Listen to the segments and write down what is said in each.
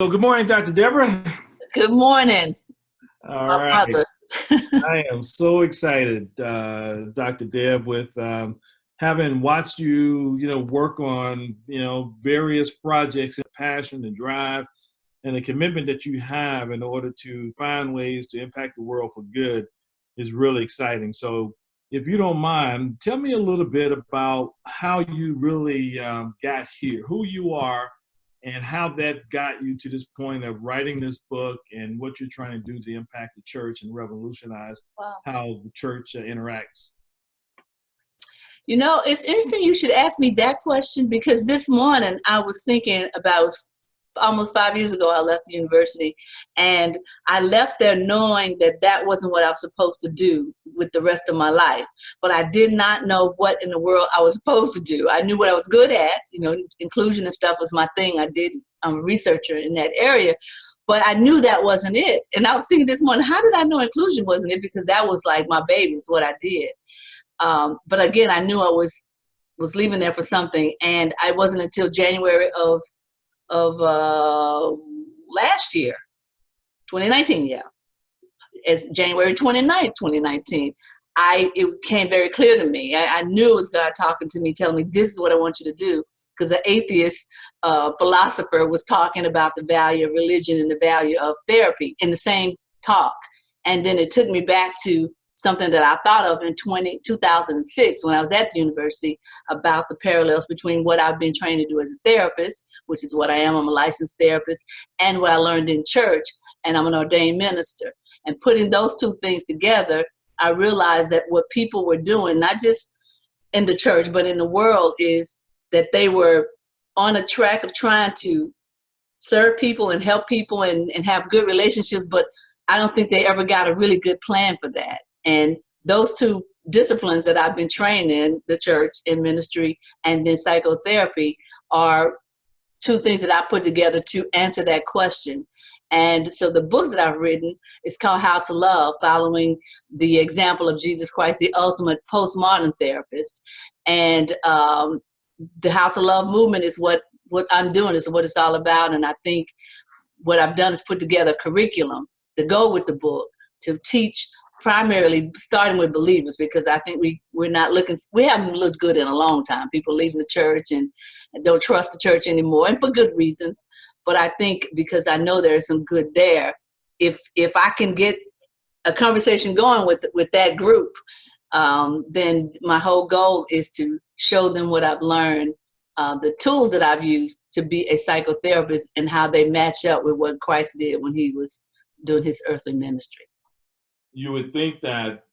So good morning, Dr. Deborah. Good morning, All my right. brother. I am so excited, Dr. Deb, with having watched you, work on, various projects and passion and drive and the commitment that you have in order to find ways to impact the world for good is really exciting. So if you don't mind, tell me a little bit about how you really got here, who you are, and how that got you to this point of writing this book and what you're trying to do to impact the church and revolutionize Wow. how the church interacts. You know, it's interesting you should ask me that question because this morning I was thinking about almost 5 years ago I left the university, and I left there knowing that that wasn't what I was supposed to do with the rest of my life. But I did not know what in the world I was supposed to do. I knew what I was good at, inclusion and stuff was my thing. I'm a researcher in that area, but I knew that wasn't it. And I was thinking this morning, how did I know inclusion wasn't it? Because that was like my baby, it's what I did. But again, I knew I was leaving there for something, and I wasn't until January of last year, 2019, yeah. It's January 29th, 2019. It became very clear to me. I knew it was God talking to me, telling me this is what I want you to do. Because the atheist philosopher was talking about the value of religion and the value of therapy in the same talk. And then it took me back to something that I thought of in 2006 when I was at the university about the parallels between what I've been trained to do as a therapist, which is what I am, I'm a licensed therapist, and what I learned in church, and I'm an ordained minister. And putting those two things together, I realized that what people were doing, not just in the church, but in the world, is that they were on a track of trying to serve people and help people and have good relationships, but I don't think they ever got a really good plan for that. And those two disciplines that I've been trained in, the church and ministry and then psychotherapy, are two things that I put together to answer that question. And so the book that I've written is called How to Love, following the example of Jesus Christ, the ultimate postmodern therapist. And the How to Love movement is what I'm doing, is what it's all about. And I think what I've done is put together a curriculum to go with the book to teach primarily starting with believers, because I think we haven't looked good in a long time. People leaving the church and don't trust the church anymore, and for good reasons. But I think because I know there's some good there, if I can get a conversation going with that group, then my whole goal is to show them what I've learned, the tools that I've used to be a psychotherapist, and how they match up with what Christ did when he was doing his earthly ministry. You would think that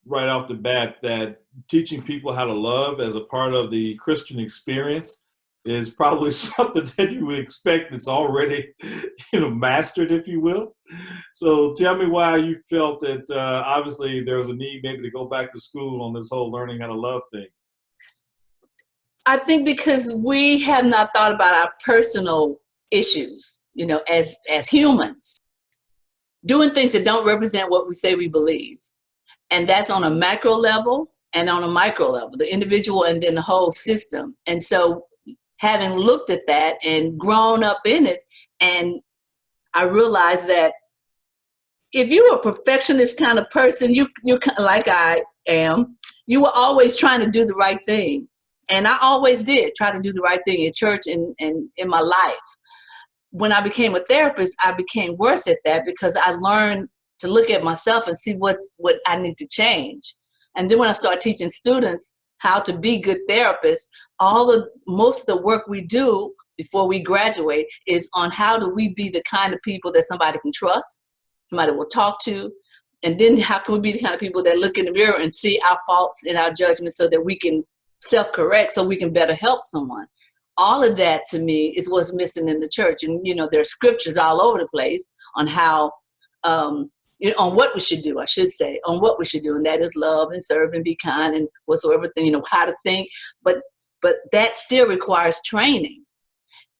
right off the bat that teaching people how to love as a part of the Christian experience is probably something that you would expect that's already, mastered, if you will. So tell me why you felt that obviously there was a need maybe to go back to school on this whole learning how to love thing. I think because we have not thought about our personal issues, as humans, doing things that don't represent what we say we believe. And that's on a macro level and on a micro level, the individual and then the whole system. And so having looked at that and grown up in it, and I realized that if you're a perfectionist kind of person, you're like I am, you were always trying to do the right thing. And I always did try to do the right thing in church and in my life. When I became a therapist, I became worse at that because I learned to look at myself and see what I need to change. And then when I started teaching students how to be good therapists, most of the work we do before we graduate is on how do we be the kind of people that somebody can trust, somebody will talk to, and then how can we be the kind of people that look in the mirror and see our faults and our judgments so that we can self-correct, so we can better help someone. All of that to me is what's missing in the church. And, there's scriptures all over the place on how, on what we should do, I should say, on what we should do. And that is love and serve and be kind and whatsoever thing, how to think. But that still requires training.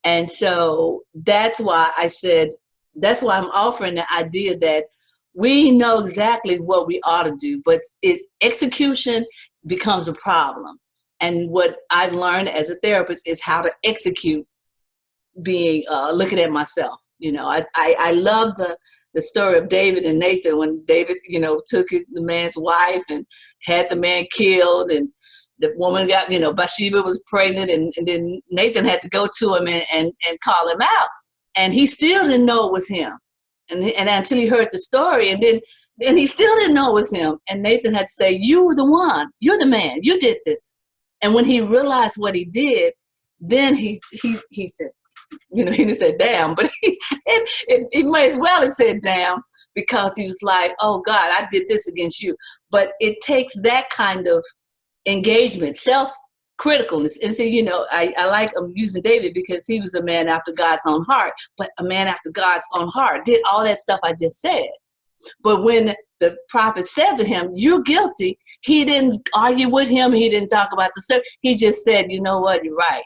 And so that's why I'm offering the idea that we know exactly what we ought to do, but it's execution becomes a problem. And what I've learned as a therapist is how to execute looking at myself I love the story of David and Nathan, when David, took the man's wife and had the man killed, and the woman got, Bathsheba was pregnant, and then Nathan had to go to him and call him out. And he still didn't know it was him. And until he heard the story, and then he still didn't know it was him. And Nathan had to say, "You were the one, you're the man, you did this." And when he realized what he did, then he said, he didn't say damn, but he said, he might as well have said damn, because he was like, "Oh God, I did this against you." But it takes that kind of engagement, self-criticalness. And see, I'm using David because he was a man after God's own heart, but a man after God's own heart did all that stuff I just said. But when the prophet said to him, "You're guilty," he didn't argue with him. He didn't talk about the service. He just said, "You know what? You're right."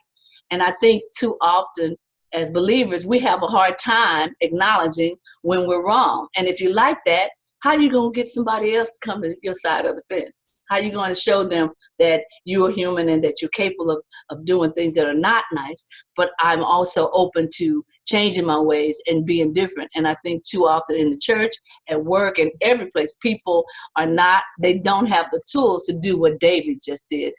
And I think too often as believers, we have a hard time acknowledging when we're wrong. And if you like that, how are you going to get somebody else to come to your side of the fence? How are you going to show them that you are human and that you're capable of doing things that are not nice, but I'm also open to changing my ways and being different? And I think too often in the church, at work, and every place, people they don't have the tools to do what David just did.